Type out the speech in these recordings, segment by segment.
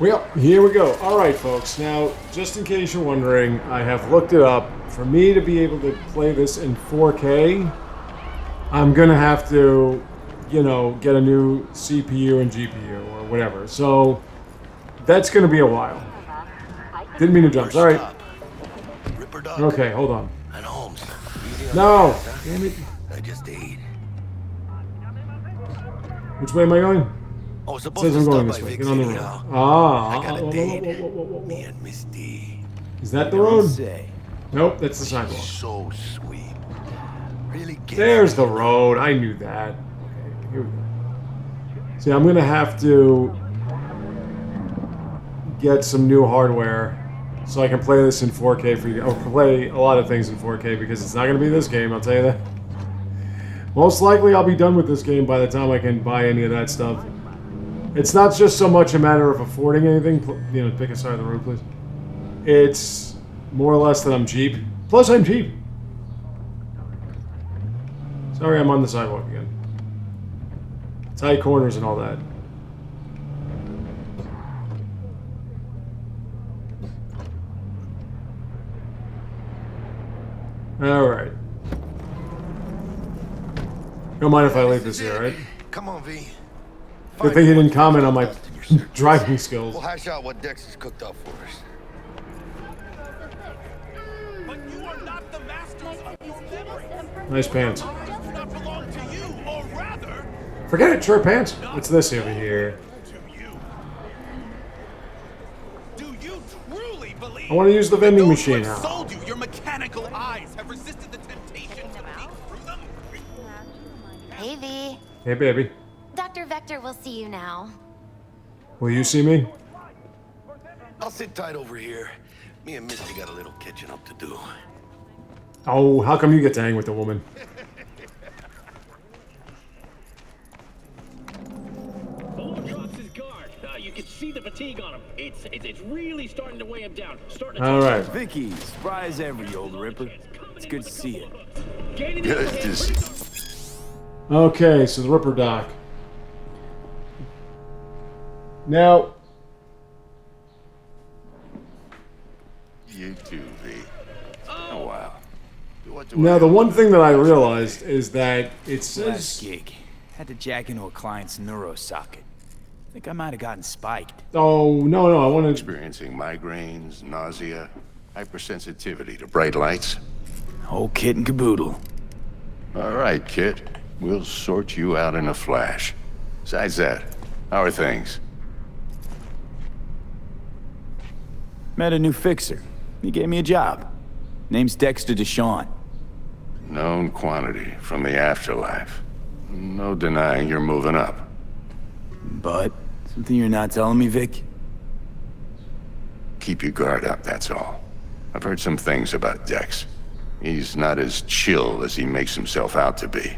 Well, here we go. All right, folks. Now, just in case you're wondering, I have looked it up. For me to be able to play this in 4K, I'm going to have to, get a new CPU and GPU or whatever. So, that's going to be a while. Didn't mean to jump. Sorry. Okay, hold on. And Holmes. No! Damn it. I just ate. Which way am I going? I was It supposed says to I'm going stop this by way. Vic Get on the City road. now. Ah. I got a whoa, date. whoa, whoa, whoa, Me whoa. and Miss D. Is that the road? Say. Nope, that's the sidewalk. So sweet. Really get There's the road. I knew that. Okay, here we go. See, I'm gonna have to get some new hardware so I can play this in 4K for you, or play a lot of things in 4K, because it's not gonna be this game, I'll tell you that. Most likely I'll be done with this game by the time I can buy any of that stuff. It's not just so much a matter of affording anything, pick a side of the road, please. It's more or less that I'm cheap. Plus, I'm cheap. Sorry, I'm on the sidewalk again. Tight corners and all that. Alright. Don't mind if I leave this here, right? Come on, V. Good thing he didn't comment on my driving skills. We'll hash out what Dex has cooked up for us. But you are not the masters of your memory. Nice pants. Do not belong to you, or rather, Forget it, short pants. What's this over here? to you. Do you truly believe I want to use the vending those machine who now. sold you your mechanical eyes have resisted the temptation to peek through them? Hey, V. Hey, baby. Dr. Vector will see you now. Will you see me? I'll sit tight over here. Me and Misty got a little catching up to do. Oh, how come you get to hang with the woman? Bowler drops his guard. You can see the fatigue on him. It's really starting to weigh him down. Starting to All right. Vicky, spry as ever, you old ripper. It's good to see you. Gaining the Good upper to hand. see. Okay, so the Ripper Doc. Now, You too, V. Oh, wow. now the one thing that I realized is that it Last says... gig. Had to jack into a client's neuro socket. Think I might have gotten spiked. Oh, no, I want to... Experiencing migraines, nausea, hypersensitivity to bright lights. Whole kit and caboodle. All right, kid. We'll sort you out in a flash. Besides that, how are things? Met a new fixer. He gave me a job. Name's Dexter Deshawn. Known quantity from the afterlife. No denying you're moving up. But, something you're not telling me, Vic? Keep your guard up, that's all. I've heard some things about Dex. He's not as chill as he makes himself out to be.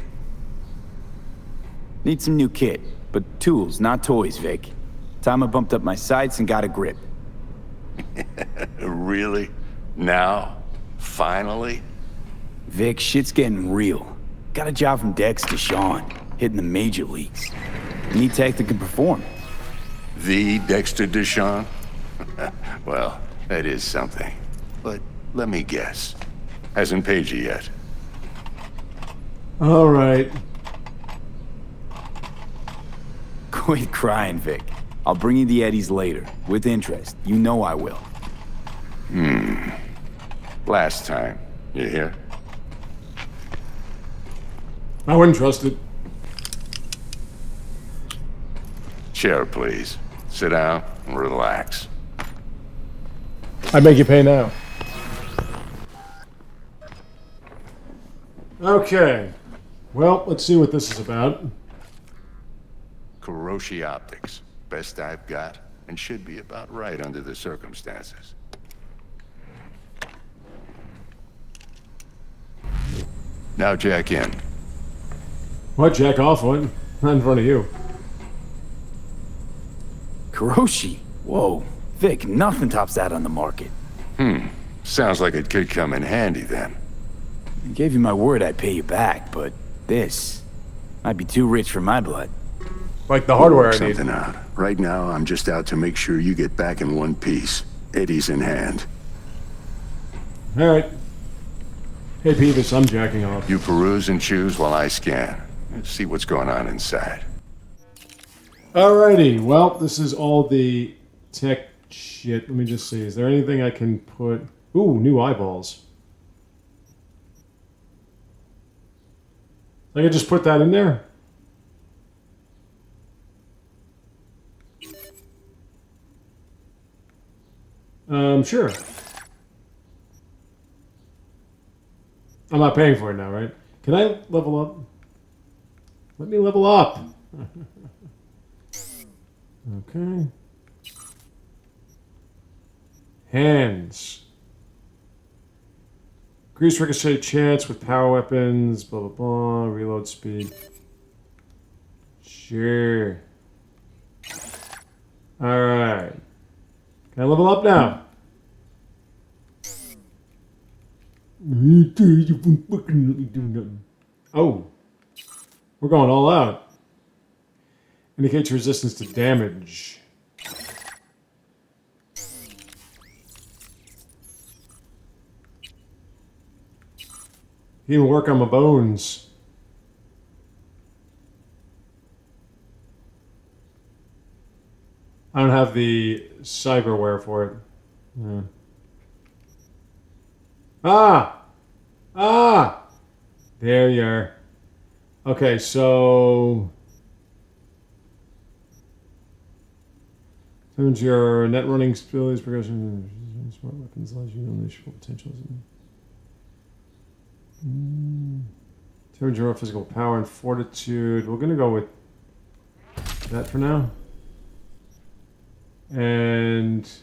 Need some new kit, but tools, not toys, Vic. Time I bumped up my sights and got a grip. Really? Now? Finally? Vic, shit's getting real. Got a job from Dex Deshawn, hitting the major leagues. Need tech that can perform. The Dexter Deshawn? Well, that is something. But let me guess. Hasn't paid you yet. All right. Quit crying, Vic. I'll bring you the eddies later, with interest. You know I will. Last time. You hear? I wouldn't trust it. Chair, please. Sit down and relax. I make you pay now. Okay. Well, let's see what this is about. Kuroshi Optics. Best I've got, and should be about right under the circumstances. Now jack in. What, jack off? What? Not in front of you. Kuroshi? Whoa. Vic, nothing tops that on the market. Sounds like it could come in handy then. I gave you my word I'd pay you back, but this might be too rich for my blood. Like the hardware I Work need. something out. Right now, I'm just out to make sure you get back in one piece. Eddie's in hand. Alright. Hey Peeves, I'm jacking off. You peruse and choose while I scan. See what's going on inside. Alrighty, well, this is all the tech shit. Let me just see. Is there anything I can put... Ooh, new eyeballs. I could just put that in there? Sure. I'm not paying for it now, right? Can I level up? Let me level up. Okay. Hands. Increase ricochet chance with power weapons, blah, blah, blah. Reload speed. Sure. Alright. Can I level up now? Oh. We're going all out. Indicates resistance to damage. Even work on my bones. I don't have the cyberware for it. Yeah. Ah! Ah! There you are. Okay, so... Turns your net running abilities, progression, smart weapons, allows you to unleash full potentials. Turns your physical power and fortitude. We're gonna go with that for now. And it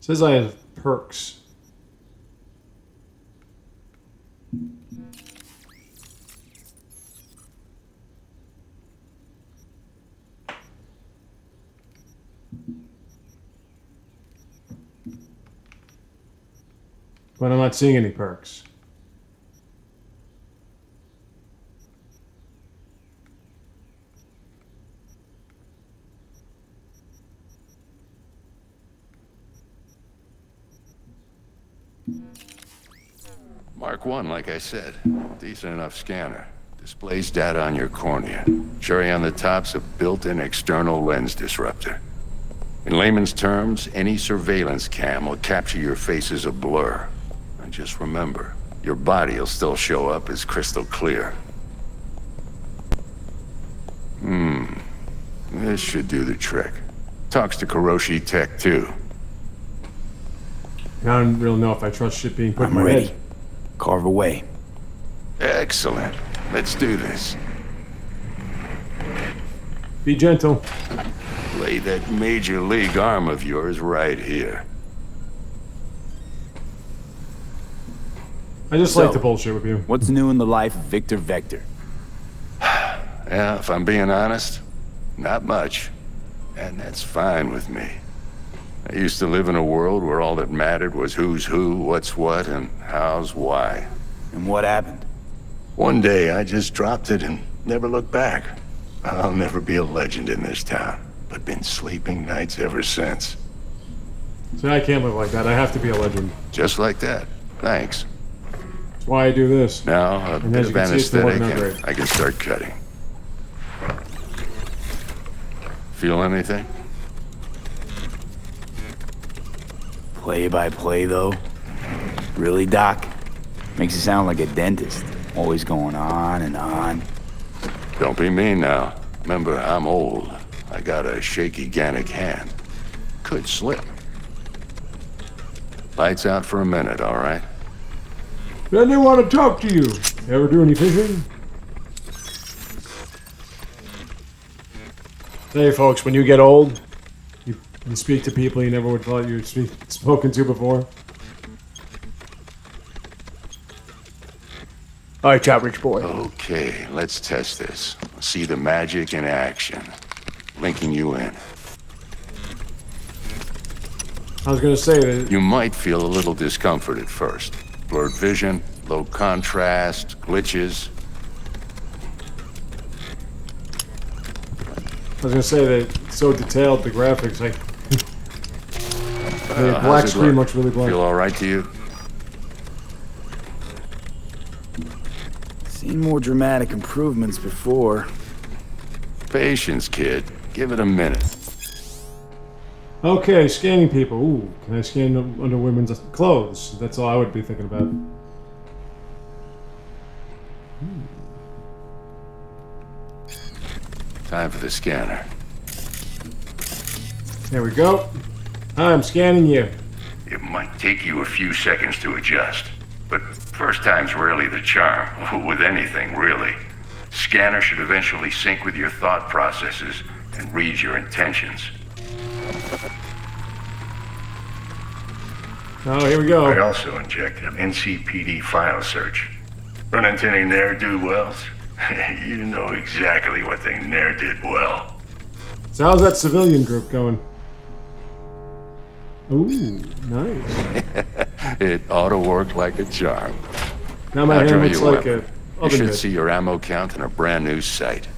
says I have perks. But I'm not seeing any perks. Mark 1, like I said. Decent enough scanner. Displays data on your cornea. Cherry on the top's a built-in external lens disruptor. In layman's terms, any surveillance cam will capture your face as a blur. And just remember, your body will still show up as crystal clear. This should do the trick. Talks to Kuroshi Tech, too. I don't really know if I trust shit being put in I'm my ready. head. Carve away. Excellent. Let's do this. Be gentle. Lay that major league arm of yours right here. I just So, like to bullshit with you. What's new in the life of Victor Vector? Yeah, if I'm being honest, not much. And that's fine with me. I used to live in a world where all that mattered was who's who, what's what, and how's why. And what happened? One day I just dropped it and never looked back. I'll never be a legend in this town, but been sleeping nights ever since. See, I can't live like that. I have to be a legend. Just like that. Thanks. That's why I do this. Now, a And bit as of you can see, it's still anesthetic working out and great. I can start cutting. Feel anything? Play by play, though? Really, Doc? Makes you sound like a dentist. Always going on and on. Don't be mean now. Remember, I'm old. I got a shaky Gannic hand. Could slip. Lights out for a minute, all right? Then they want to talk to you. Ever do any fishing? Hey, folks, when you get old, you speak to people you never would have thought you'd spoken to before. All right, chat, rich boy. Okay, let's test this. See the magic in action. Linking you in. I was gonna say that. You might feel a little discomfort at first. Blurred vision, low contrast, glitches. I was gonna say that it's so detailed, the graphics, like the black How's it screen look? looks really black. Feel all right to you? Seen more dramatic improvements before. Patience, kid. Give it a minute. Okay, scanning people. Ooh, can I scan under women's clothes? That's all I would be thinking about. Time for the scanner. There we go. Hi, I'm scanning you. It might take you a few seconds to adjust, but first time's rarely the charm, with anything, really. Scanner should eventually sync with your thought processes and read your intentions. Oh, here we I go. also injected an NCPD file search. Run into any ne'er-do-wells? You know exactly what they ne'er did well. So how's that civilian group going? Ooh, nice. It ought to work like a charm. Now my I'll hand draw looks you like a a You oven should mitt. see your ammo count in a brand new sight.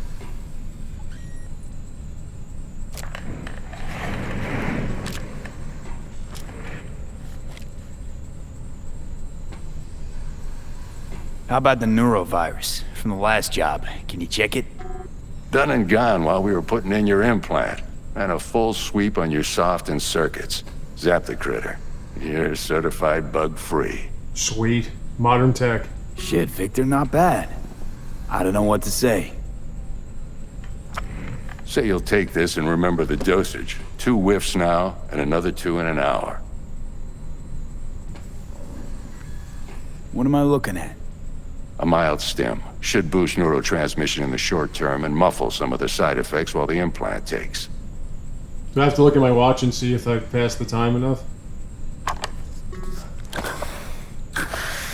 How about the neurovirus from the last job? Can you check it? Done and gone while we were putting in your implant. And a full sweep on your soft and circuits. Zap the critter. You're certified bug-free. Sweet. Modern tech. Shit, Victor, not bad. I don't know what to say. Say you'll take this and remember the dosage. 2 whiffs now, and another 2 in an hour. What am I looking at? A mild stim. Should boost neurotransmission in the short term and muffle some of the side effects while the implant takes. Do I have to look at my watch and see if I passed the time enough?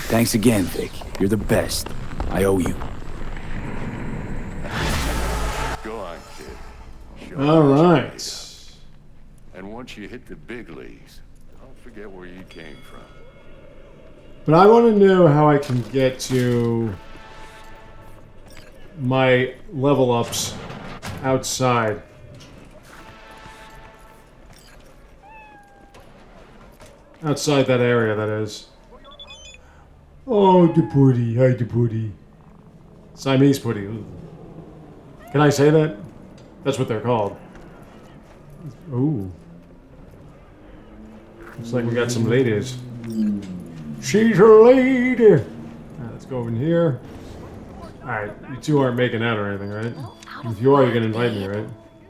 Thanks again, Vic. You're the best. I owe you. Go on, kid. Show All us what you right. got. And once you hit the big leagues, don't forget where you came from. But I want to know how I can get to my level ups outside. Outside that area, that is. Oh, the putty. Hi, the putty. Siamese putty. Ooh. Can I say that? That's what they're called. Ooh. Looks like we got some ladies. She's a lady! Alright, let's go over in here. Alright, you two aren't making out or anything, right? If you are, you're gonna invite me, right?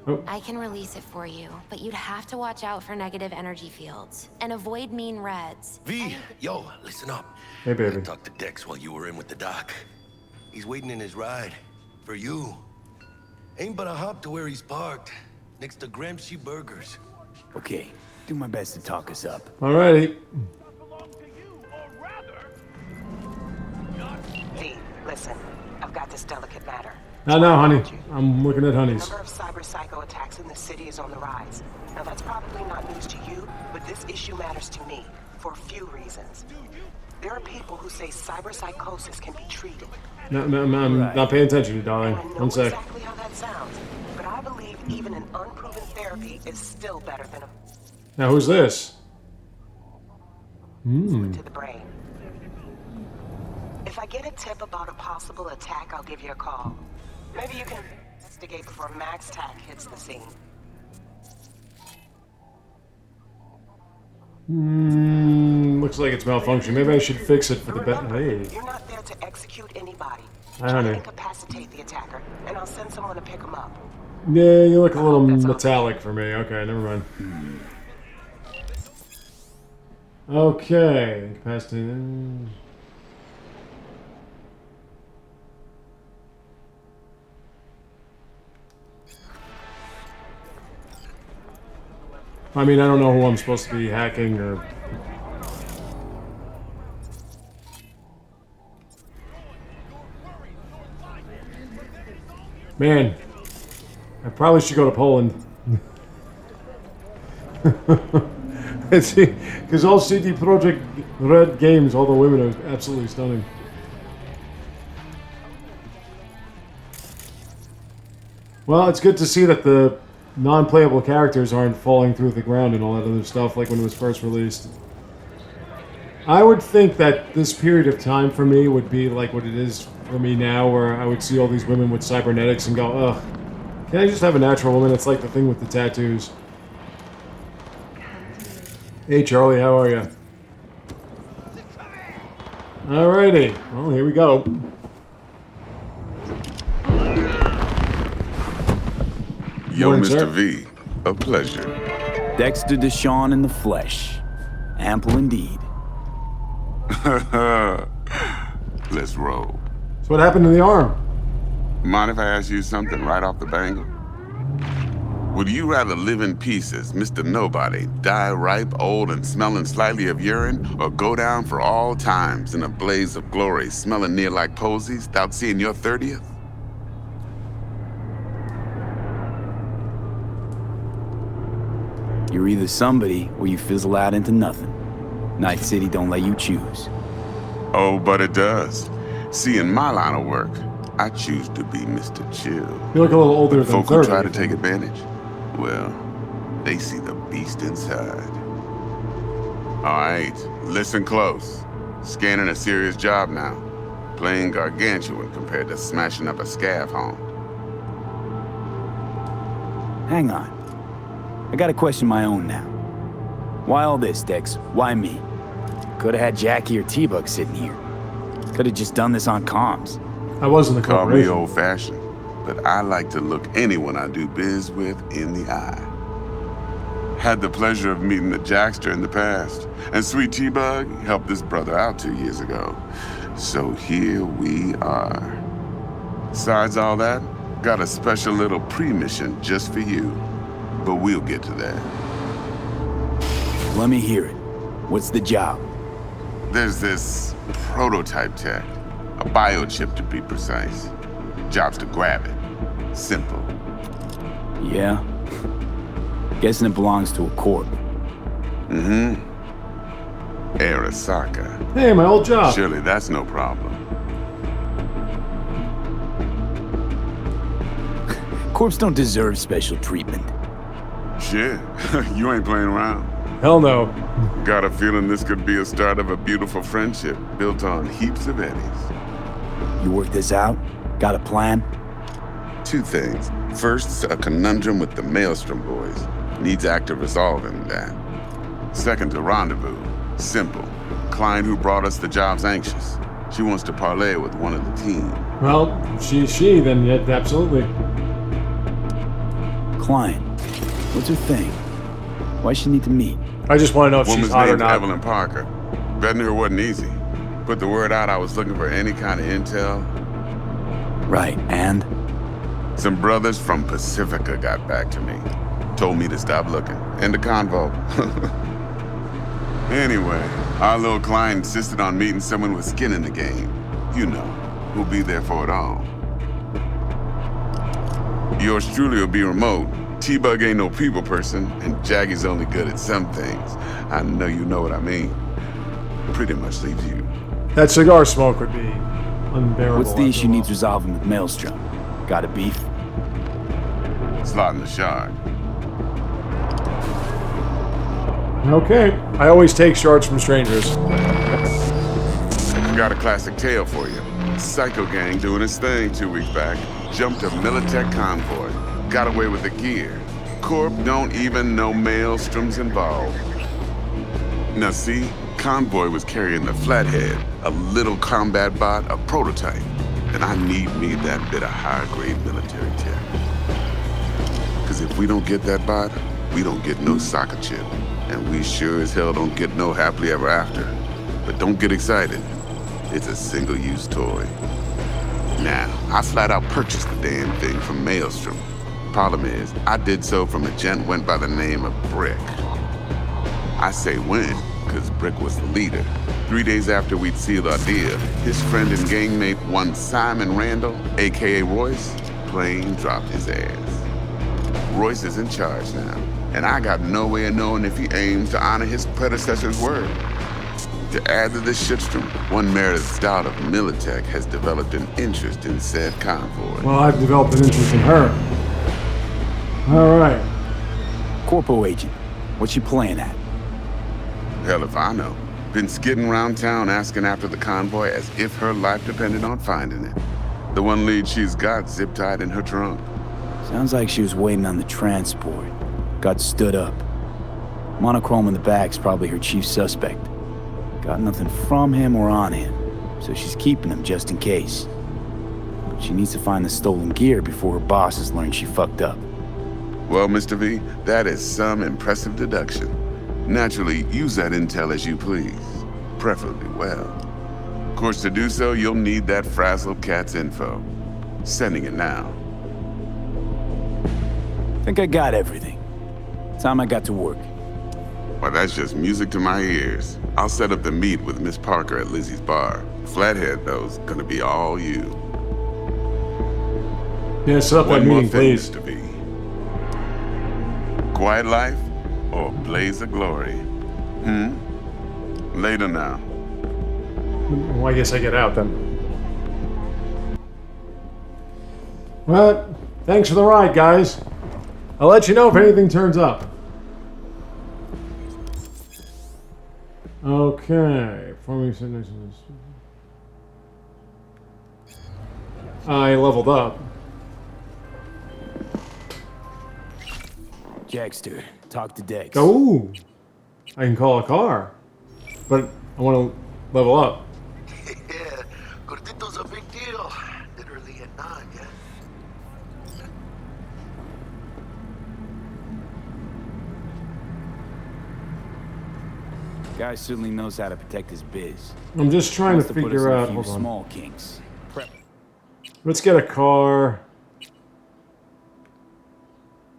Oh, I can release it for you, but you'd have to watch out for negative energy fields and avoid mean reds. V, yo, listen up. hey baby. I talked to Dex while you were in with the doc. He's waiting in his ride. For you. Ain't but a hop to where he's parked. Next to Gramsci Burgers. Okay, do my best to talk us up. Alrighty. V, listen. I've got this delicate matter. Now, honey. I'm looking at The honeys. number of cyber psycho attacks in the city is on the rise. Now that's probably not news to you, but this issue matters to me for a few reasons. There are people who say cyber psychosis can be treated. No, I'm not paying attention, darling. And I know One sec. exactly how that sounds, but I believe even an unproven therapy is still better than a Now, who's this? to the brain. If I get a tip about a possible attack, I'll give you a call. Maybe you can investigate before Max Tack hits the scene. Looks like it's malfunctioning. Maybe I should fix it for the best. Remember, Hey. you're not there to execute anybody. Hi, Try to honey. incapacitate the attacker, and I'll send someone to pick him up. Yeah, you look a little That's all. metallic for me. Okay, never mind. Okay, capacity. I mean, I don't know who I'm supposed to be hacking or. Man, I probably should go to Poland. Because all CD Projekt Red games, all the women are absolutely stunning. Well, it's good to see that the non-playable characters aren't falling through the ground and all that other stuff like when it was first released. I would think that this period of time for me would be like what it is for me now, where I would see all these women with cybernetics and go, ugh, can I just have a natural woman? It's like the thing with the tattoos. Hey Charlie, how are you? Alrighty, well here we go. Yo, Morning, Mr. sir. V, a pleasure. Dexter Deshawn in the flesh. Ample indeed. Let's roll. So what happened to the arm? Mind if I ask you something right off the bangle? Would you rather live in pieces, Mr. Nobody, die ripe, old, and smelling slightly of urine, or go down for all times in a blaze of glory, smelling near like posies, without seeing your 30th? You're either somebody or you fizzle out into nothing. Night City don't let you choose. Oh, but it does. See, in my line of work, I choose to be Mr. Chill. You look a little older than Folk 30. who try to take advantage, well, they see the beast inside. All right, listen close. Scanning a serious job now. Playing gargantuan compared to smashing up a scav home. Hang on. I got a question my own now. Why all this, Dex? Why me? Could've had Jackie or T-Bug sitting here. Could've just done this on comms. I wasn't the Call me corporation. old-fashioned, but I like to look anyone I do biz with in the eye. Had the pleasure of meeting the Jackster in the past, and Sweet T-Bug helped this brother out 2 years ago. So here we are. Besides all that, got a special little pre-mission just for you. But we'll get to that. Let me hear it. What's the job? There's this prototype tech, a biochip to be precise. Job's to grab it. Simple. Yeah? Guessing it belongs to a corp. Mm-hmm. Arasaka. Hey, my old job. Surely that's no problem. Corps don't deserve special treatment. Shit, you ain't playing around. Hell no. Got a feeling this could be a start of a beautiful friendship built on heaps of eddies. You work this out? Got a plan? Two things. First, a conundrum with the Maelstrom boys. Needs active resolving that. Second, a rendezvous. Simple. Client who brought us the job's anxious. She wants to parlay with one of the team. Well, if she, then yeah, absolutely. Client. What's her thing? Why she need to meet? I just want to know if she's Woman's hot or named not. Evelyn Parker. Betting her wasn't easy. Put the word out I was looking for any kind of intel. Right, and? Some brothers from Pacifica got back to me. Told me to stop looking. End of convo. Anyway, our little client insisted on meeting someone with skin in the game. You know, who'll be there for it all. Yours truly will be remote. T-Bug ain't no people person, and Jaggy's only good at some things. I know you know what I mean. Pretty much leaves you. That cigar smoke would be unbearable. What's the after issue a needs while. resolving with Maelstrom? Got a beef? Slotting the shard. Okay. I always take shards from strangers. Got a classic tale for you. Psycho Gang doing his thing 2 weeks back. Jumped a Militech convoy. Got away with the gear. Corp don't even know Maelstrom's involved. Now see, convoy was carrying the Flathead, a little combat bot, a prototype. And I need me that bit of high-grade military tech. Because if we don't get that bot, we don't get no soccer chip. And we sure as hell don't get no happily ever after. But don't get excited. It's a single-use toy. Now, I flat out purchased the damn thing from Maelstrom. Problem is, I did so from a gent went by the name of Brick. I say when, because Brick was the leader. 3 days after we'd sealed our deal, his friend and gangmate, one Simon Randall, aka Royce, plain dropped his ass. Royce is in charge now, and I got no way of knowing if he aims to honor his predecessor's word. To add to this shitstorm, one Meredith Stout of Militech has developed an interest in said convoy. Well, I've developed an interest in her. All right. Corpo agent, what you playing at? Hell if I know. Been skidding around town asking after the convoy as if her life depended on finding it. The one lead she's got zip-tied in her trunk. Sounds like she was waiting on the transport. Got stood up. Monochrome in the back's probably her chief suspect. Got nothing from him or on him, so she's keeping him just in case. But she needs to find the stolen gear before her bosses learn she fucked up. Well, Mr. V, that is some impressive deduction. Naturally, use that intel as you please. Preferably well. Of course, to do so, you'll need that frazzled cat's info. Sending it now. Think I got everything. Time I got to work. Well, that's just music to my ears. I'll set up the meet with Miss Parker at Lizzie's bar. Flathead, though's gonna be all you. Yeah, set up that One more meeting, thing, please. Mr. V. Quiet life or blaze of glory? Later now. Well, I guess I get out then. Well, thanks for the ride, guys. I'll let you know if anything turns up. Okay. I leveled up. Jackster, talk to Dex. Oh, I can call a car, but I want to level up. Yeah, Gordito's a big deal. Literally a nine, yeah? Guy certainly knows how to protect his biz. I'm just trying Wants to put us figure in a out. few Hold on. small kinks. Prep Let's get a car.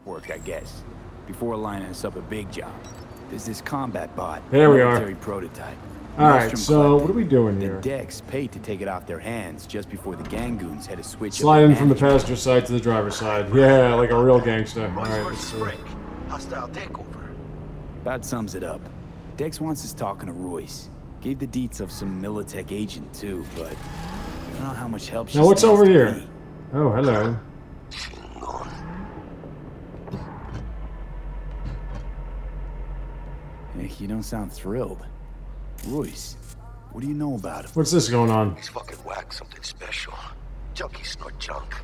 work, I guess. Before lining us up a big job. There's this combat bot. There we are. Military prototype. All right, Maelstrom so collected. what are we doing Then here? Dex paid to take it off their hands just before the Gangoons had a switch. Slide in from the passenger side to the driver's side. Yeah, like a real gangster. All Royce right, let's versus see. Frank. Hostile takeover. That sums it up. Dex wants us talking to Royce. Gave the deets of some Militech agent too, but I don't know how much help she Now what's stands over to here? me. Oh, hello. Hey, you don't sound thrilled. Royce, what do you know about him? What's this going on? He's fucking whack something special. Junkies snort junk.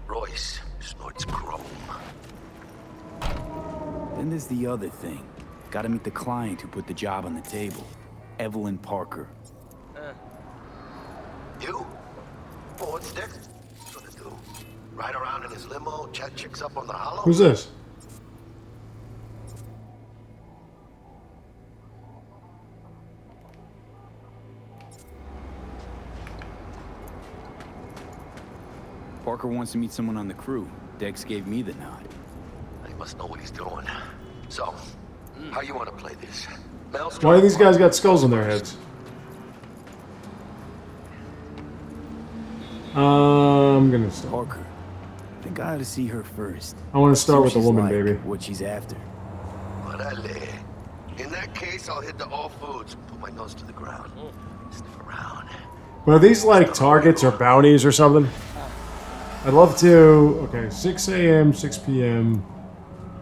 Royce snorts chrome. Then there's the other thing. Gotta meet the client who put the job on the table. Evelyn Parker. You? Oh, what's Dex gonna do? Ride around in his limo, chat chicks up on the hollow? Who's this? Parker wants to meet someone on the crew. Dex gave me the nod. He must know what he's doing. So, how you want to play this? Why do these guys got skulls on their heads? I'm gonna start. Parker. I think I ought to see her first. I want to start See with the what she's woman, like, baby. What she's after. Orale. In that case, I'll hit the all foods. Put my nose to the ground. Sniff around. But are these like targets or bounties or something? I'd love to. Okay, 6 a.m., 6 p.m.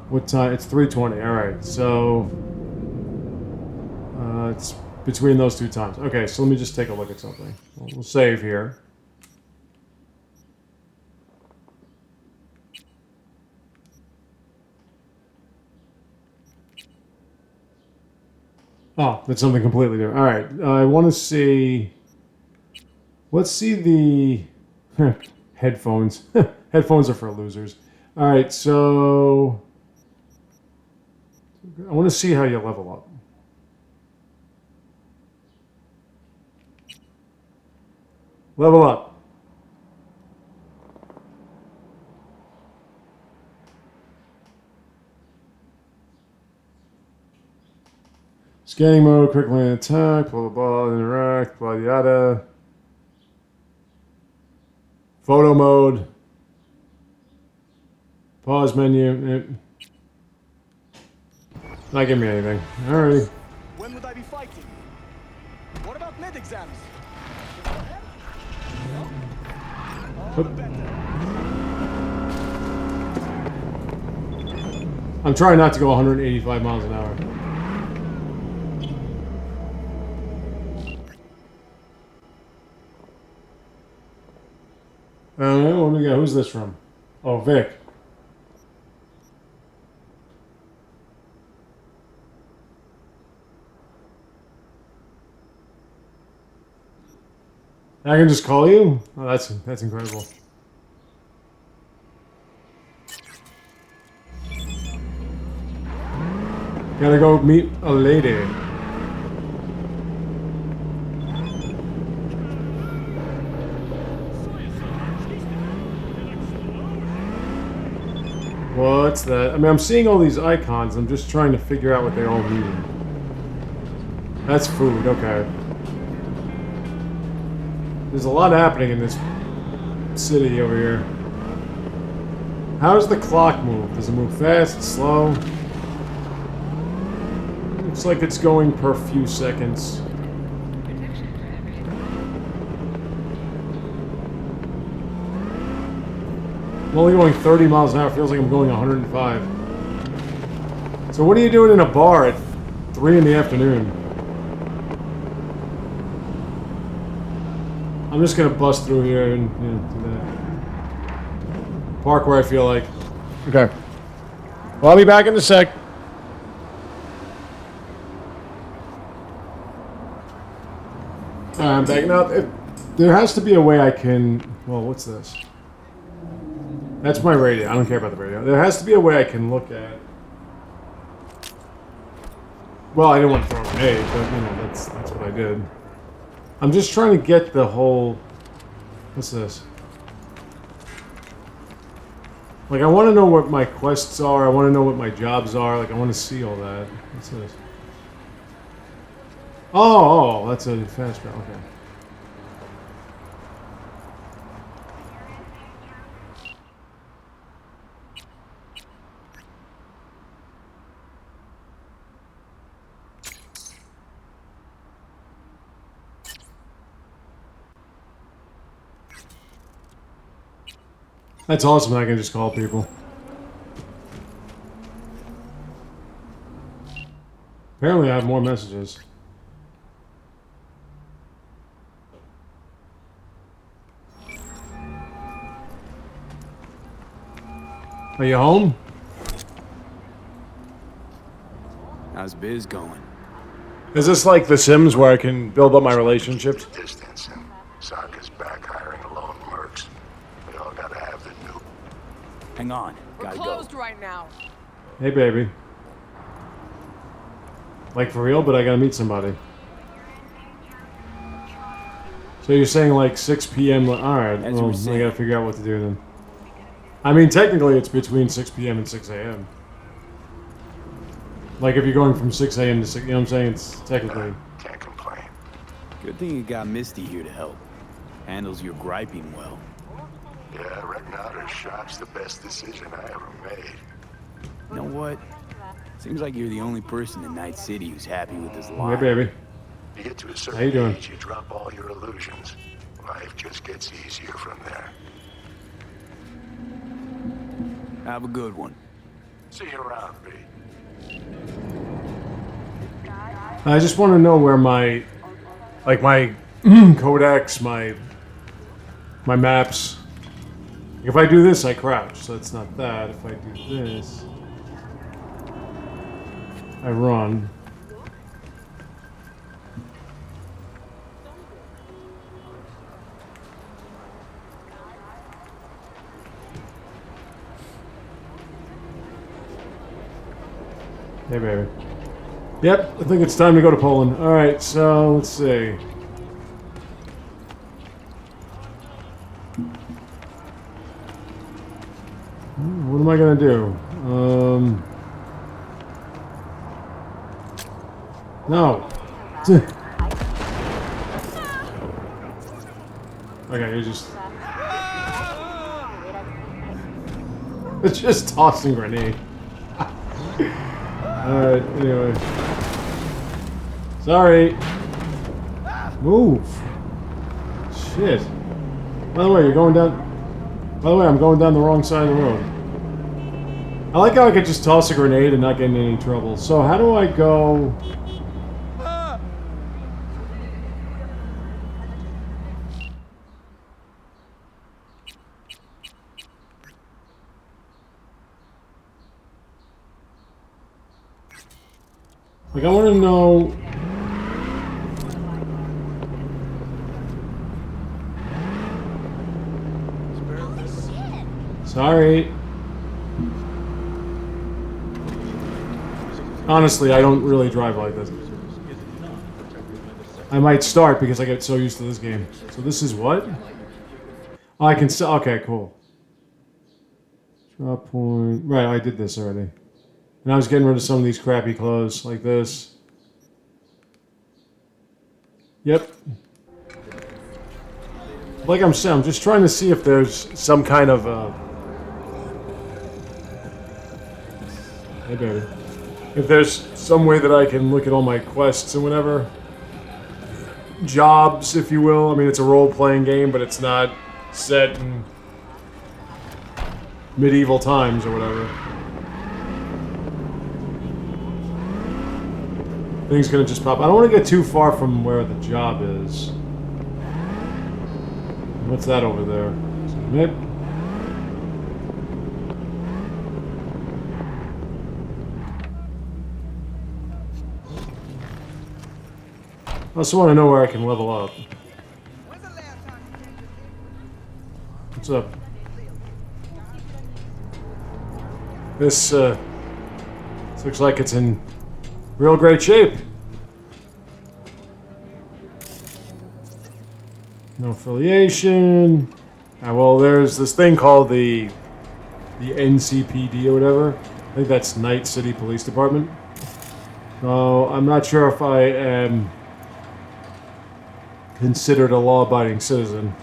What time? It's 3:20. All right, so it's between those two times. Okay, so let me just take a look at something. We'll save here. Oh, that's something completely different. All right, I want to see. Let's see the headphones. Headphones are for losers. All right, so I want to see how you level up. Level up. Scanning mode, quickly attack, blah blah blah, interact, blah yada. Photo mode. Pause menu. Not give me anything. Alright. When would I be fighting? What about med exams? I'm trying not to go 185 miles an hour. What do we got? Who's this from? Oh, Vic. I can just call you? Oh, that's incredible. Gotta go meet a lady. What's that? I mean, I'm seeing all these icons. I'm just trying to figure out what they all mean. That's food, okay. There's a lot happening in this city over here. How does the clock move? Does it move fast, slow? Looks like it's going per few seconds. I'm only going 30 miles an hour. Feels like I'm going 105. So what are you doing in a bar at 3 in the afternoon? I'm just gonna bust through here and do that. Park where I feel like. Okay. Well, I'll be back in a sec. I'm backing out. There has to be a way I can. Well, what's this? That's my radio. I don't care about the radio. There has to be a way I can look at. Well, I didn't want to throw a grenade, but that's what I did. I'm just trying to get the whole... What's this? Like, I want to know what my quests are. I want to know what my jobs are. Like, I want to see all that. What's this? Oh, that's a fast travel. Okay. That's awesome. I can just call people. Apparently, I have more messages. Are you home? How's biz going? Is this like The Sims where I can build up my relationships? Distance and Sokka's back hiring lone mercs. We all gotta have the new. Hang on. We're Gotta closed go. right now. Hey, baby. Like for real, but I gotta meet somebody. So you're saying like 6 p.m. Alright, well, I gotta figure out what to do then. I mean, technically it's between 6 p.m. and 6 a.m. Like if you're going from 6 a.m. to 6, you know what I'm saying? It's technically... Can't complain. Good thing you got Misty here to help. Handles your griping well. Yeah, I reckon Otter's shop's the best decision I ever made. You know what? Seems like you're the only person in Night City who's happy with his Hey, life. baby. You get to a How you certain doing? age, you drop all your illusions. Life just gets easier from there. Have a good one. See you around, B. I just want to know where my... Like my codex, my maps... If I do this, I crouch, so it's not that. If I do this... I run. Hey, baby. Yep, I think it's time to go to Poland. Alright, so let's see. What am I gonna do? No. Okay, you're just... It's just tossing grenade. Alright, anyway. Sorry. Move. Shit. By the way, you're going down... By the way, I'm going down the wrong side of the road. I like how I could just toss a grenade and not get in any trouble. So how do I go... Like, I want to know... Sorry. Honestly, I don't really drive like this. I might start because I get so used to this game. So this is what? Oh, I can still... Okay, cool. Drop point... Right, I did this already. And I was getting rid of some of these crappy clothes, like this. Yep. Like I'm saying, I'm just trying to see if there's some kind of, Hey, baby. If there's some way that I can look at all my quests and whatever. Jobs, if you will. I mean, it's a role-playing game, but it's not set in medieval times or whatever. Thing's gonna just pop. I don't want to get too far from where the job is. What's that over there? Submit. I also want to know where I can level up. What's up? This looks like it's in real great shape. No affiliation. Well, there's this thing called the NCPD or whatever. I think that's Night City Police Department. So I'm not sure if I am considered a law-abiding citizen.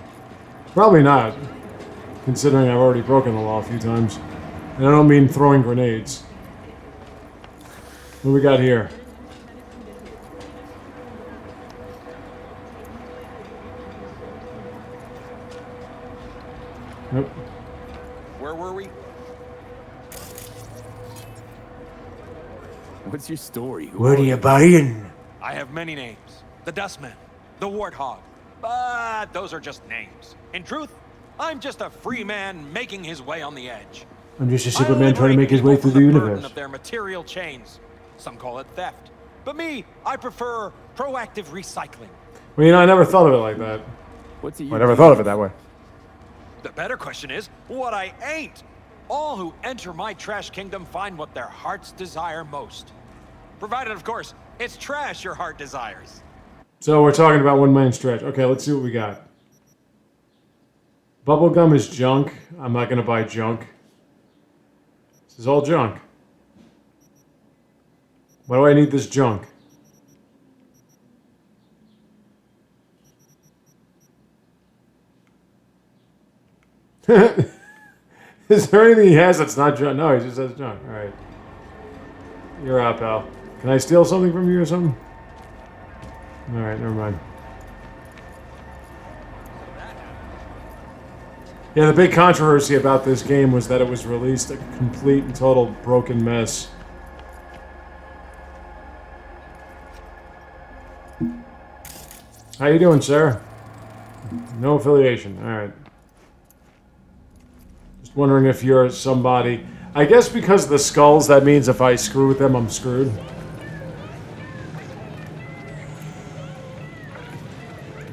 Probably not, considering I've already broken the law a few times. And I don't mean throwing grenades. What do we got here? Nope. Where were we? What's your story? What are you buying? I have many names. The Dustman, the Warthog. But those are just names. In truth, I'm just a free man making his way on the edge. I'm just a Superman trying to make his way through the universe. Of their material chains. Some call it theft. But me, I prefer proactive recycling. Well, you know, I never thought of it like that. What's it? I never thought of it that way. The better question is, what I ain't. All who enter my trash kingdom find what their hearts desire most. Provided, of course, it's trash your heart desires. So we're talking about one man's trash. Okay, let's see what we got. Bubblegum is junk. I'm not going to buy junk. This is all junk. Why do I need this junk? Is there anything he has that's not junk? No, he just has junk. Alright. You're out, pal. Can I steal something from you or something? Alright, never mind. Yeah, the big controversy about this game was that it was released a complete and total broken mess. How you doing, sir? No affiliation. Alright. Just wondering if you're somebody... I guess because of the skulls, that means if I screw with them, I'm screwed.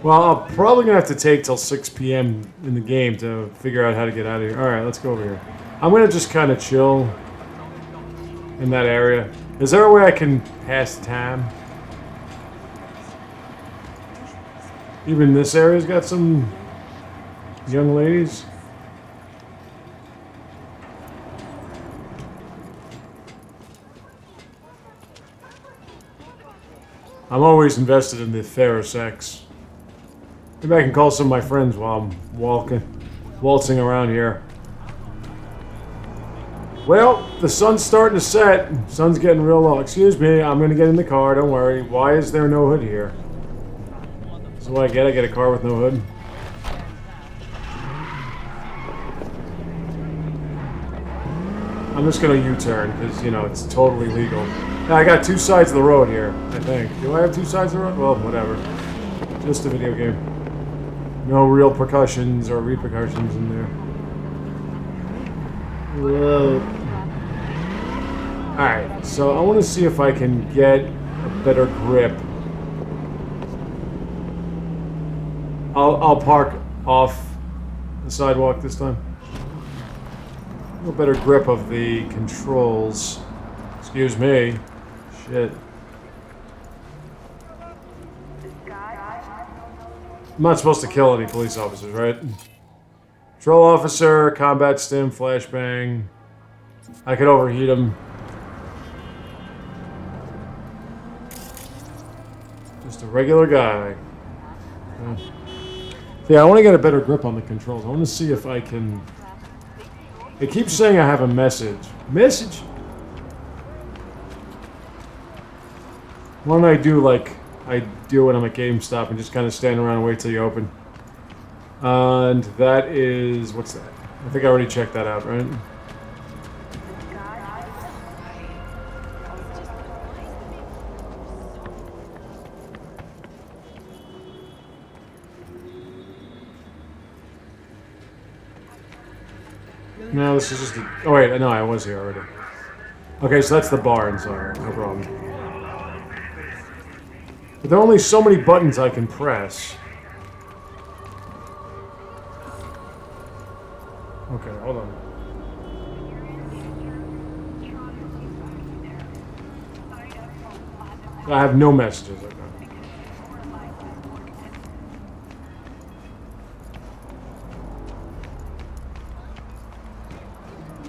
Well, I'm probably going to have to take till 6 p.m. in the game to figure out how to get out of here. Alright, let's go over here. I'm going to just kind of chill in that area. Is there a way I can pass time? Even this area's got some young ladies. I'm always invested in the fairer sex. Maybe I can call some of my friends while I'm waltzing around here. Well, the sun's starting to set. Sun's getting real low. Excuse me, I'm gonna get in the car, don't worry. Why is there no hood here? So what I get a car with no hood? I'm just gonna U-turn, because, you know, it's totally legal. Now, I got two sides of the road here, I think. Do I have two sides of the road? Well, whatever. Just a video game. No real percussions or repercussions in there. Whoa. Alright, so I want to see if I can get a better grip. I'll park off the sidewalk this time. A little better grip of the controls. Excuse me. Shit. I'm not supposed to kill any police officers, right? Patrol officer, combat stim, flashbang. I could overheat him. Just a regular guy. Yeah, I want to get a better grip on the controls. I want to see if I can... It keeps saying I have a message. Message? Why don't I do like I do when I'm at GameStop and just kind of stand around and wait till you open? And that is... What's that? I think I already checked that out, right? No, this is just a... Oh, wait. No, I was here already. Okay, so that's the bar inside. No problem. But there are only so many buttons I can press. Okay, hold on. I have no messages. Okay.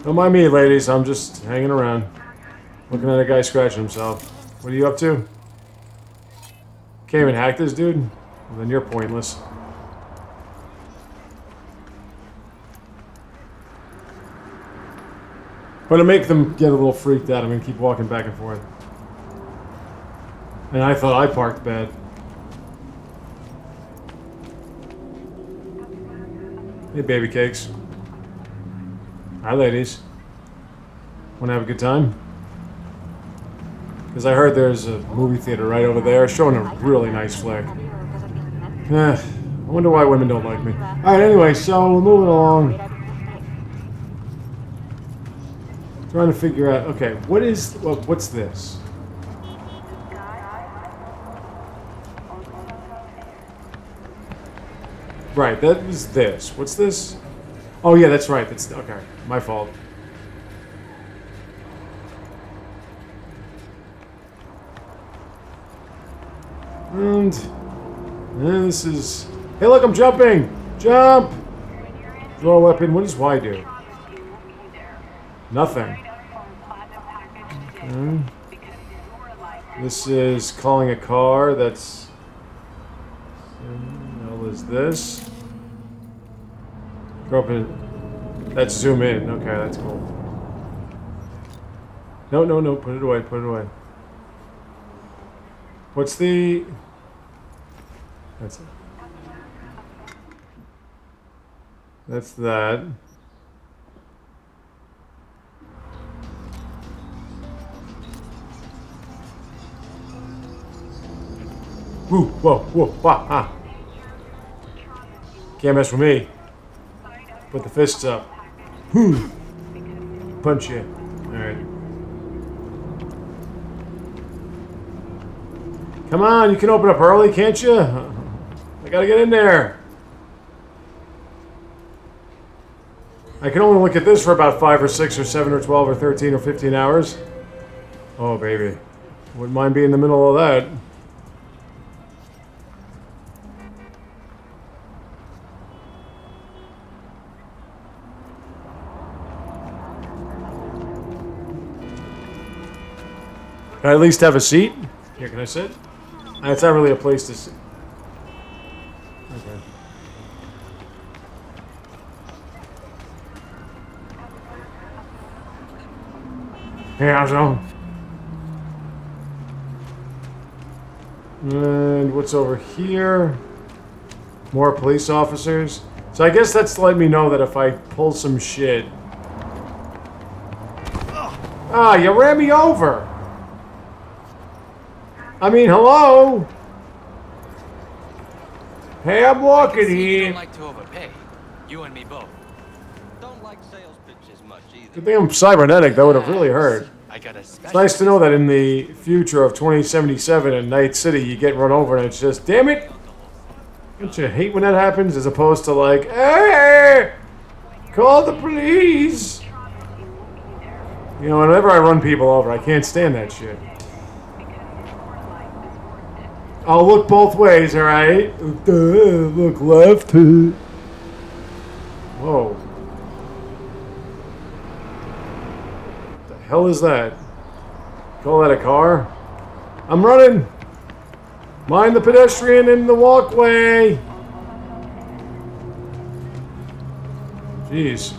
Don't mind me, ladies. I'm just hanging around. Looking at a guy scratching himself. What are you up to? Can't even hack this dude? Well, then you're pointless. But to make them get a little freaked out, I'm going to keep walking back and forth. And I thought I parked bad. Hey, baby cakes. Hi, ladies. Want to have a good time? Because I heard there's a movie theater right over there showing a really nice flick. I wonder why women don't like me. Alright, anyway, so we're moving along. Trying to figure out... Okay, what's this? Right, that was this. What's this? Oh, yeah, that's right. That's... Okay, my fault. And this is... Hey, look, I'm jumping! Jump! Draw a weapon. What does Y do? Nothing. Okay. This is calling a car. That's... What the hell is this? Go up and... That's zoom in. Okay, that's cool. No, no, no. Put it away. Put it away. What's the... That's it. That's that. Woo, whoa, whoa, wah, ah. Can't mess with me. Put the fists up. Punch you. Alright. Come on, you can open up early, can't you? I gotta get in there. I can only look at this for about 5 or 6 or 7 or 12 or 13 or 15 hours. Oh, baby. Wouldn't mind being in the middle of that. Can I at least have a seat? Here, can I sit? It's not really a place to sit. Okay. Hey, how's it going? And what's over here? More police officers. So I guess that's to let me know that if I pull some shit... Ah, you ran me over! I mean, hello? Hey, I'm walking You here. don't like to overpay. You and me both. Don't like sales pitches much either. Good thing I'm cybernetic. That would have really hurt. I got a It's special. nice to know that in the future of 2077 in Night City, you get run over and it's just, damn it! Don't you hate when that happens? As opposed to like, hey! Call the police! You know, whenever I run people over, I can't stand that shit. I'll look both ways, alright? Look left. Whoa. What the hell is that? Call that a car? I'm running! Mind the pedestrian in the walkway! Jeez.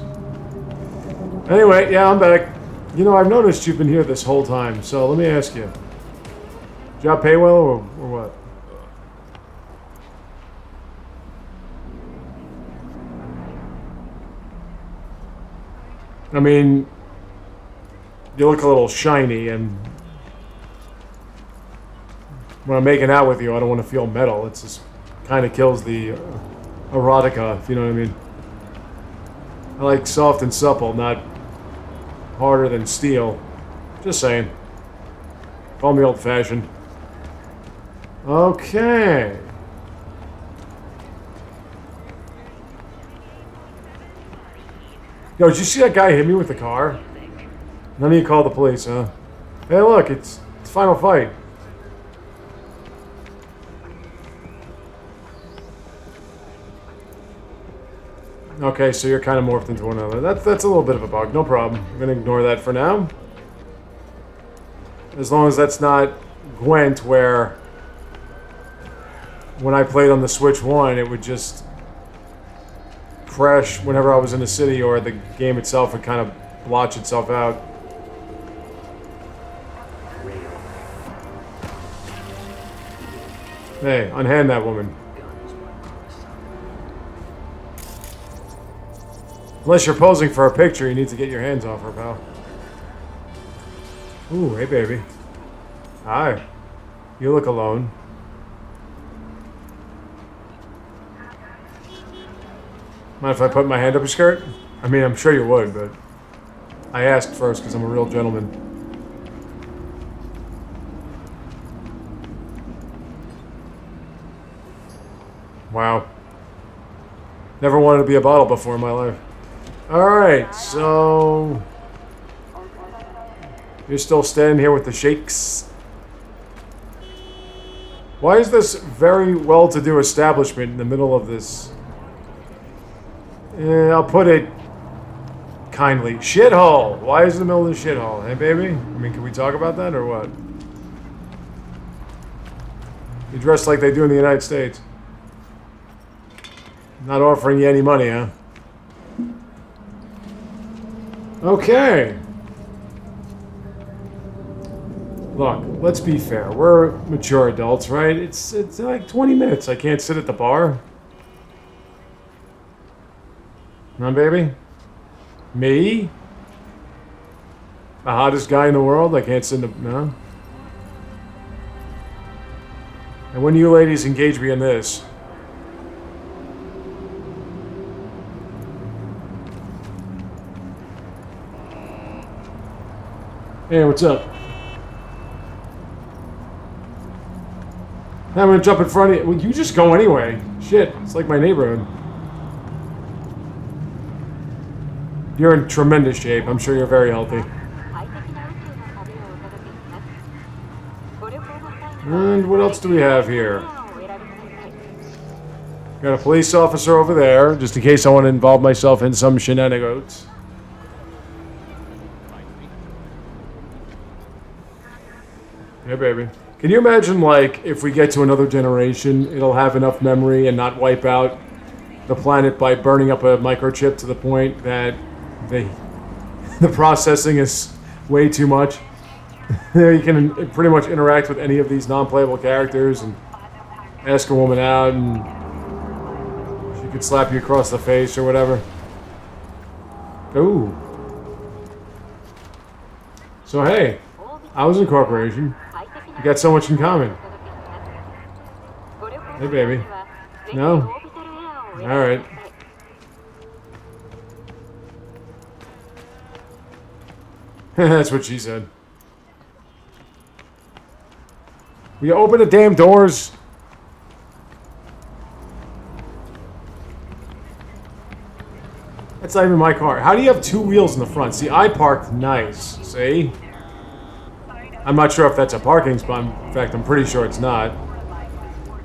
Anyway, yeah, I'm back. You know, I've noticed you've been here this whole time, so let me ask you. Job pay well or what? I mean, you look a little shiny, and when I'm making out with you, I don't want to feel metal. It just kind of kills the erotica, if you know what I mean. I like soft and supple, not harder than steel. Just saying. Call me old-fashioned. Okay. Yo, did you see that guy hit me with the car? None of you called the police, huh? Hey, look, it's Final Fight. Okay, so you're kind of morphed into one another. That's a little bit of a bug. No problem. I'm gonna ignore that for now. As long as that's not Gwent, where when I played on the Switch 1, it would just crash whenever I was in the city, or the game itself would kind of blotch itself out. Hey, unhand that woman. Unless you're posing for a picture, you need to get your hands off her, pal. Ooh, hey, baby. Hi. You look alone. Mind if I put my hand up your skirt? I mean, I'm sure you would, but I asked first because I'm a real gentleman. Wow. Never wanted to be a bottle before in my life. Alright, so... You're still standing here with the shakes? Why is this very well-to-do establishment in the middle of this... I'll put it kindly. Shithole! Why is it in the middle of the shithole? Hey, baby? I mean, can we talk about that, or what? You dress like they do in the United States. Not offering you any money, huh? Okay. Look, let's be fair. We're mature adults, right? It's like 20 minutes. I can't sit at the bar. Huh, baby? Me? The hottest guy in the world? I can't sit in the... No? And when you ladies engage me in this... Hey, what's up? I'm gonna jump in front of you. Well, you just go anyway. Shit, it's like my neighborhood. You're in tremendous shape. I'm sure you're very healthy. And what else do we have here? Got a police officer over there, just in case I want to involve myself in some shenanigans. Hey, baby. Can you imagine, like, if we get to another generation, it'll have enough memory and not wipe out the planet by burning up a microchip to the point that the processing is way too much. You can pretty much interact with any of these non-playable characters and ask a woman out, and she could slap you across the face or whatever. Ooh. So hey, I was in corporation. We got so much in common. Hey baby. No? Alright. That's what she said. Will you open the damn doors? That's not even my car. How do you have two wheels in the front? See, I parked nice. See? I'm not sure if that's a parking spot. In fact, I'm pretty sure it's not.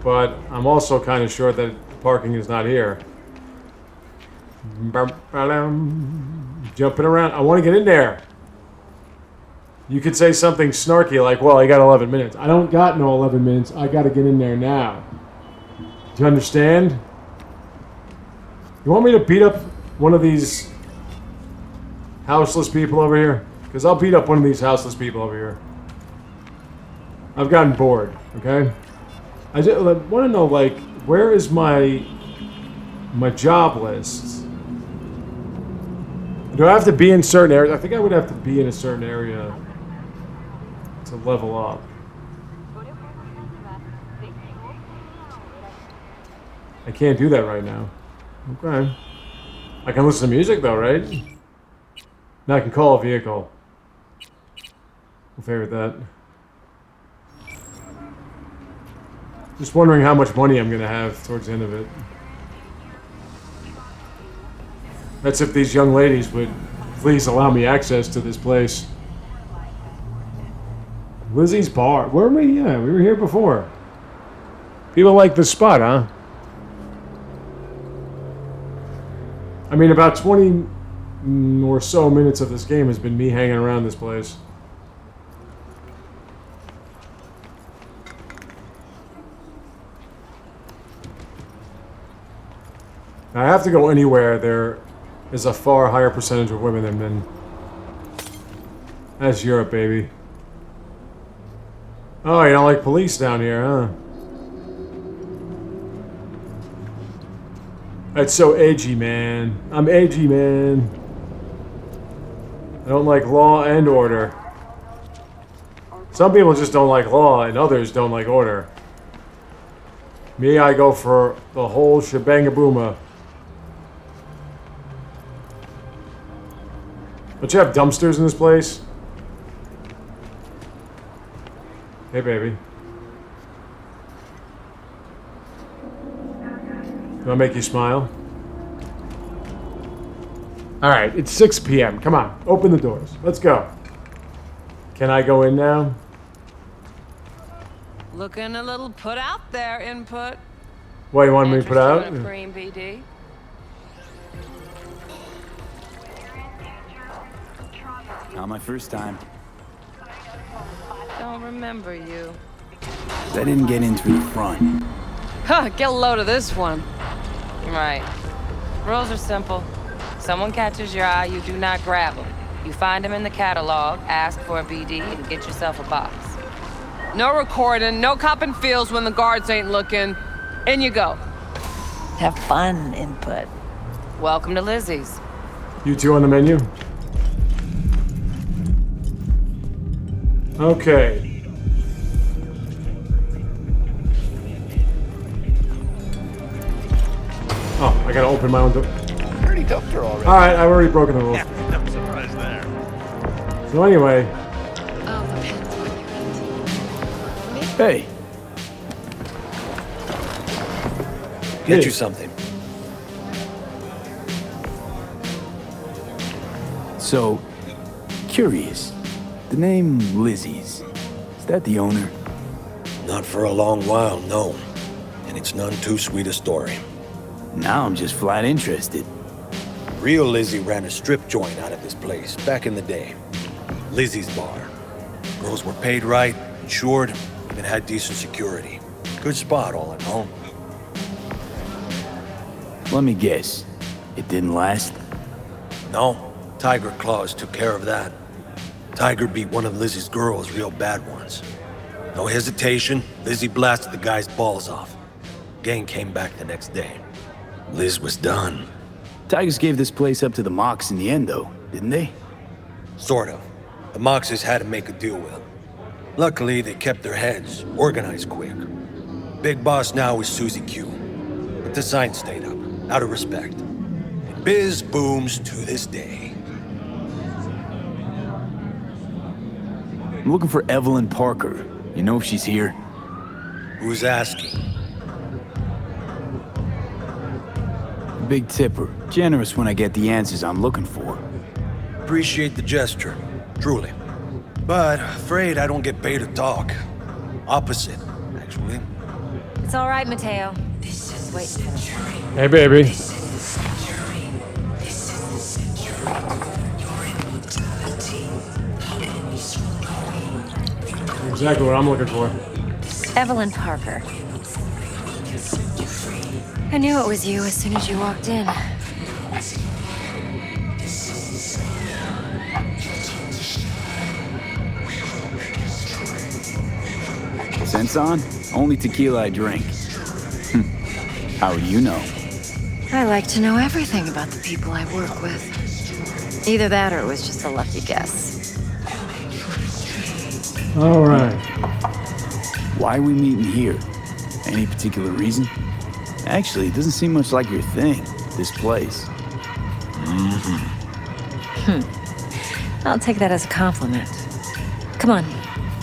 But I'm also kind of sure that parking is not here. Jumping around. I want to get in there. You could say something snarky like, well, I got 11 minutes. I don't got no 11 minutes. I got to get in there now. Do you understand? You want me to beat up one of these houseless people over here? Because I'll beat up one of these houseless people over here. I've gotten bored, okay? I just want to know, like, where is my job list? Do I have to be in certain areas? I think I would have to be in a certain area to level up. I can't do that right now. Okay. I can listen to music though, right? Now I can call a vehicle. We'll favorite that. Just wondering how much money I'm gonna have towards the end of it. That's if these young ladies would please allow me access to this place. Lizzie's Bar. Where were we? Yeah, we were here before. People like this spot, huh? I mean, about 20 or so minutes of this game has been me hanging around this place. I have to go anywhere there is a far higher percentage of women than men. That's Europe, baby. Oh, you don't like police down here, huh? That's so edgy, man. I'm edgy, man. I don't like law and order. Some people just don't like law, and others don't like order. Me, I go for the whole shebang-a-booma. Don't you have dumpsters in this place? Hey, baby. Do I make you smile? Alright, it's 6 p.m. Come on, open the doors. Let's go. Can I go in now? Looking a little put out there, Input. What, you want me to put out? Green BD. Not my first time. Don't remember you. I didn't get in through the front. Huh, get a load of this one. Right. Rules are simple. Someone catches your eye, you do not grab them. You find them in the catalog, ask for a BD, and get yourself a box. No recording, no copping feels when the guards ain't looking. In you go. Have fun, Input. Welcome to Lizzie's. You two on the menu? Okay. Oh, I gotta open my own door. Pretty dumped her already. Alright, I've already broken the rules. No surprise there. So anyway. Hey. Get you something. So, curious. The name Lizzie's. Is that the owner? Not for a long while, no. And it's none too sweet a story. Now I'm just flat interested. Real Lizzie ran a strip joint out of this place back in the day. Lizzie's Bar. Girls were paid right, insured, even had decent security. Good spot, all in all. Let me guess. It didn't last? No, Tiger Claws took care of that. Tiger beat one of Lizzie's girls real bad once. No hesitation, Lizzie blasted the guy's balls off. Gang came back the next day. Liz was done. Tigers gave this place up to the Mox in the end, though, didn't they? Sort of. The Moxes had to make a deal with them. Luckily, they kept their heads, organized quick. Big boss now is Susie Q. But the sign stayed up, out of respect. And biz booms to this day. I'm looking for Evelyn Parker. You know if she's here? Who's asking? Big tipper. Generous when I get the answers I'm looking for. Appreciate the gesture, truly. But afraid I don't get paid to talk. Opposite, actually. It's all right, Mateo. Just wait for them. Hey, baby. Exactly what I'm looking for. Evelyn Parker. I knew it was you as soon as you walked in. Sense on? Only tequila I drink. How do you know? I like to know everything about the people I work with. Either that or it was just a lucky guess. All right. Why are we meeting here? Any particular reason? Actually, it doesn't seem much like your thing, this place. I'll take that as a compliment. Come on.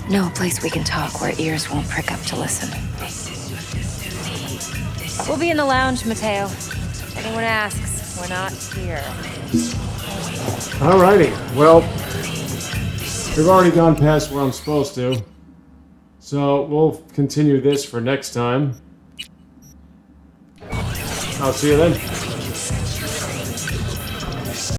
No place we can talk where ears won't prick up to listen. We'll be in the lounge, Mateo. If anyone asks, we're not here. Alrighty. Well, we've already gone past where I'm supposed to. So we'll continue this for next time. I'll see you then.